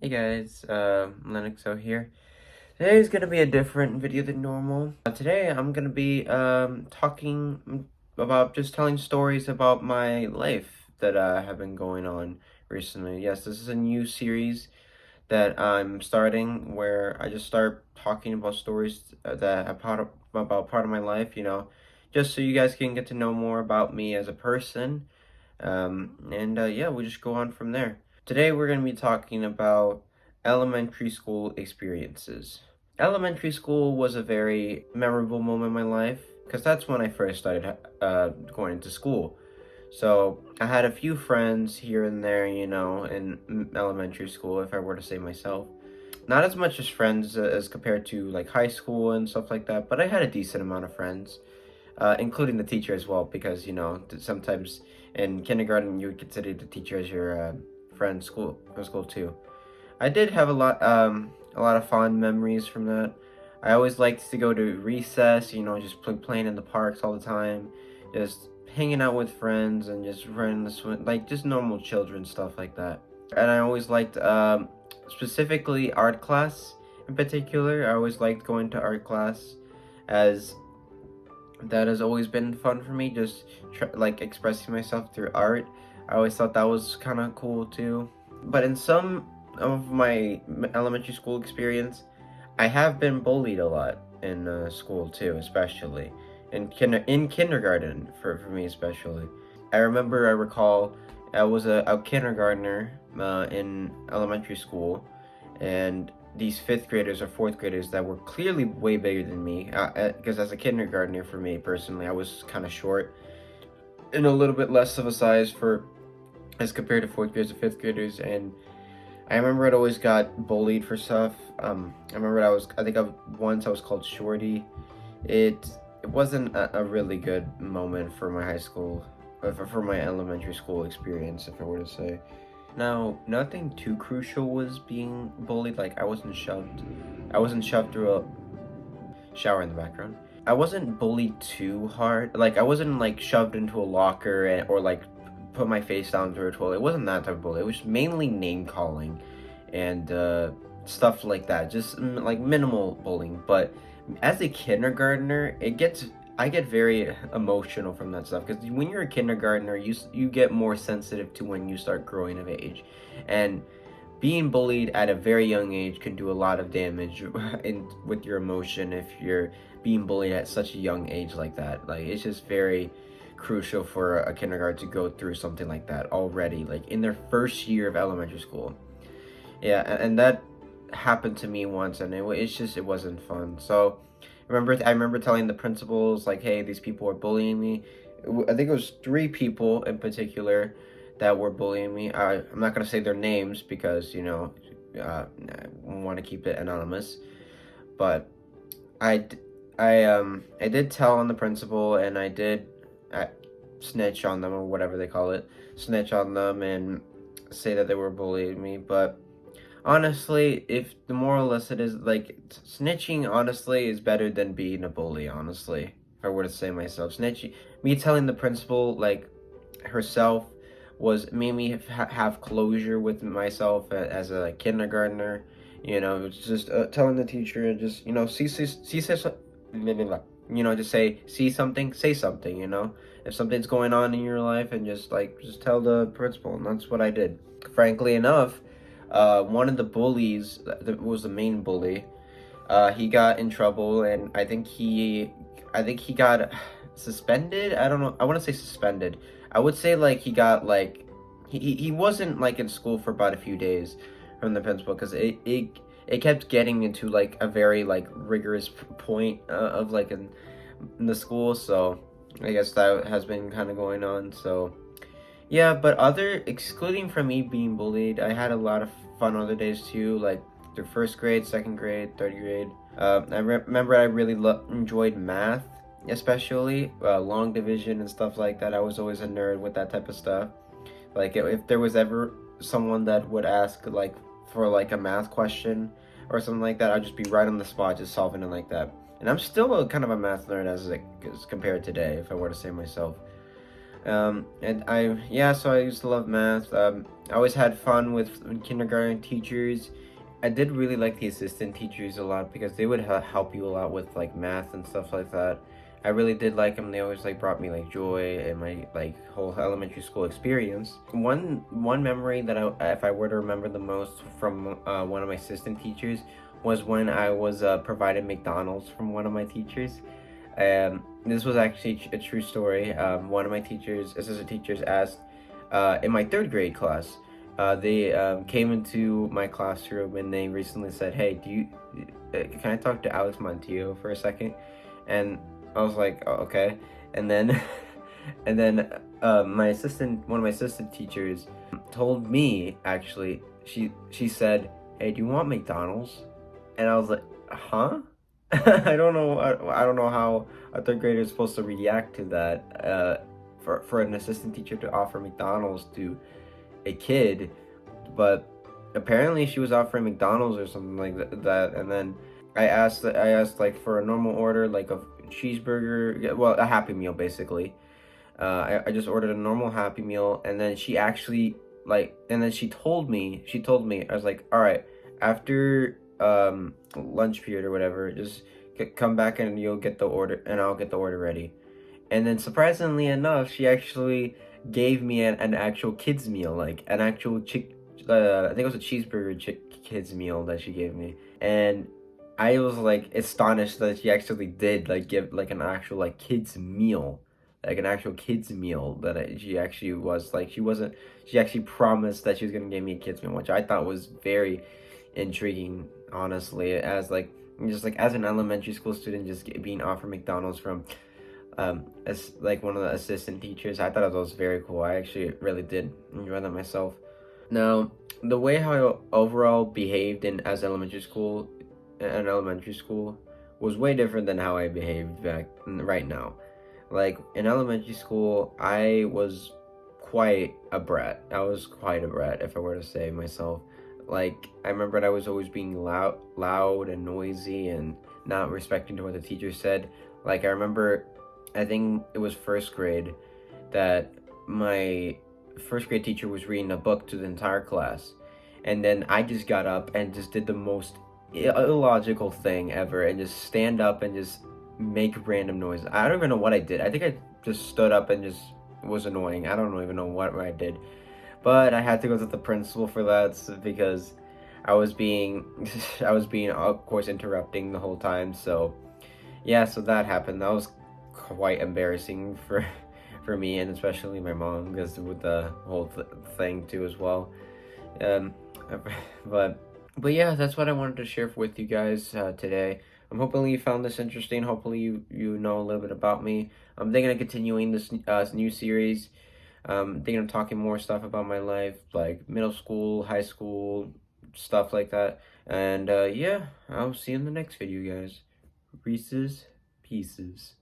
Hey guys, Lenix here. Today is gonna be a different video than normal. Today I'm gonna be talking about just telling stories about my life that have been going on recently. Yes, this is a new series that I'm starting where I just start talking about stories that are about part of my life. Just so you guys can get to know more about me as a person. And yeah, we just go on from there. Today we're going to be talking about elementary school experiences. Elementary school was a very memorable moment in my life because that's when I first started going into school. So I had a few friends here and there, in elementary school, if I were to say myself. Not as much as friends as compared to like high school and stuff like that, but I had a decent amount of friends, including the teacher as well, because sometimes in kindergarten you would consider the teacher as your friend from school too. I did have a lot of fond memories from that. I always liked to go to recess, just playing in the parks all the time, just hanging out with friends and just running the swim, like just normal children stuff like that. And I always liked specifically art class in particular. I always liked going to art class, as that has always been fun for me, just like expressing myself through art. I always thought that was kind of cool too. But in some of my elementary school experience, I have been bullied a lot in school too, especially in kindergarten for me especially. I recall I was a kindergartner in elementary school, and these fifth graders or fourth graders that were clearly way bigger than me, because as a kindergartner, for me personally, I was kind of short and a little bit less of a size for as compared to fourth graders and fifth graders. And I remember it always got bullied for stuff. I remember once I was called shorty. It wasn't a really good moment for my high school, for my elementary school experience, if I were to say. Now, nothing too crucial was being bullied. Like, I wasn't shoved through a shower in the background. I wasn't bullied too hard. Like, I wasn't like shoved into a locker or like put my face down through a toilet. It wasn't that type of bully. It was mainly name calling and stuff like that. Just like minimal bullying. But as a kindergartner, I get very emotional from that stuff, because when you're a kindergartner, you get more sensitive to when you start growing of age, and being bullied at a very young age can do a lot of damage with your emotion if you're being bullied at such a young age like that. Like, it's just very crucial for a kindergarten to go through something like that already, like in their first year of elementary school. Yeah, and that happened to me once, and it wasn't fun. So I remember telling the principals, like, hey, these people are bullying me. I think it was 3 people in particular that were bullying me. I'm not gonna say their names because I want to keep it anonymous. But I I did tell on the principal, and I did snitch on them, or whatever they call it, snitch on them and say that they were bullying me. But honestly, if the moral lesson is like snitching, honestly, is better than being a bully. Honestly, if I were to say myself, me telling the principal like herself made me have closure with myself as a kindergartner. It's just telling the teacher and just just see something, say something. If something's going on in your life, and just tell the principal, and that's what I did. Frankly enough, one of the bullies that was the main bully, he got in trouble, and I think he got suspended. I don't know. I want to say suspended. I would say like he got like he wasn't like in school for about a few days from the principal, because it kept getting into like a very like rigorous point of like in the school. So I guess that has been kind of going on. So yeah, but excluding from me being bullied, I had a lot of fun other days too, like through first grade, second grade, third grade. Remember I really enjoyed math, especially long division and stuff like that. I was always a nerd with that type of stuff. Like, if there was ever someone that would ask like for like a math question or something like that, I'd just be right on the spot, just solving it like that. And I'm still kind of a math nerd as compared today, if I were to say myself. So I used to love math. I always had fun with kindergarten teachers. I did really like the assistant teachers a lot because they would help you a lot with like math and stuff like that. I really did like them. They always like brought me like joy in my like whole elementary school experience. One memory that if I were to remember the most from one of my assistant teachers was when I was provided McDonald's from one of my teachers. This was actually a true story. One of my teachers, assistant teachers, asked in my third grade class. They came into my classroom and they recently said, "Hey, can I talk to Alex Montijo for a second?" And I was like, "Oh, okay." And then, and then one of my assistant teachers, told me actually. She said, "Hey, do you want McDonald's?" And I was like, "Huh?" I don't know. I don't know how a third grader is supposed to react to that. For an assistant teacher to offer McDonald's to a kid, but apparently she was offering McDonald's or something like that. And then I asked like for a normal order, like a cheeseburger, well, a Happy Meal basically. I just ordered a normal Happy Meal, and then she actually and then she told me, I was like, all right, after lunch period or whatever, just come back and you'll get the order, and I'll get the order ready. And then surprisingly enough, she actually gave me an actual kids meal, like an actual I think it was a cheeseburger kids meal that she gave me. And I was like astonished that she actually did like give like an actual like kids meal, like an actual kids meal that she actually was like she actually promised that she was gonna give me a kids meal, which I thought was very intriguing, honestly, as like just like as an elementary school student, just being offered McDonald's from as like one of the assistant teachers. I thought it was very cool. I actually really did enjoy that myself. Now, the way how I overall behaved in as elementary school was way different than how I behaved back right now. Like in elementary school, I was quite a brat. I was quite a brat, if I were to say myself. Like I remember I was always being loud and noisy and not respecting to what the teacher said. Like I remember, I think it was first grade, that my first grade teacher was reading a book to the entire class, and then I just got up and just did the most illogical thing ever and just stand up and just make random noise. I don't even know what I did. I think I just stood up and just was annoying. I don't even know what I did, but I had to go to the principal for that because I was being I was being, of course, interrupting the whole time. So yeah, so that happened. That was quite embarrassing for me, and especially my mom, because with the whole thing too as well. Um, but yeah, that's what I wanted to share with you guys today. I'm hoping you found this interesting. Hopefully you know a little bit about me. I'm thinking of continuing this new series. Thinking of talking more stuff about my life, like middle school, high school, stuff like that. And yeah, I'll see you in the next video, guys. Reese's Pieces.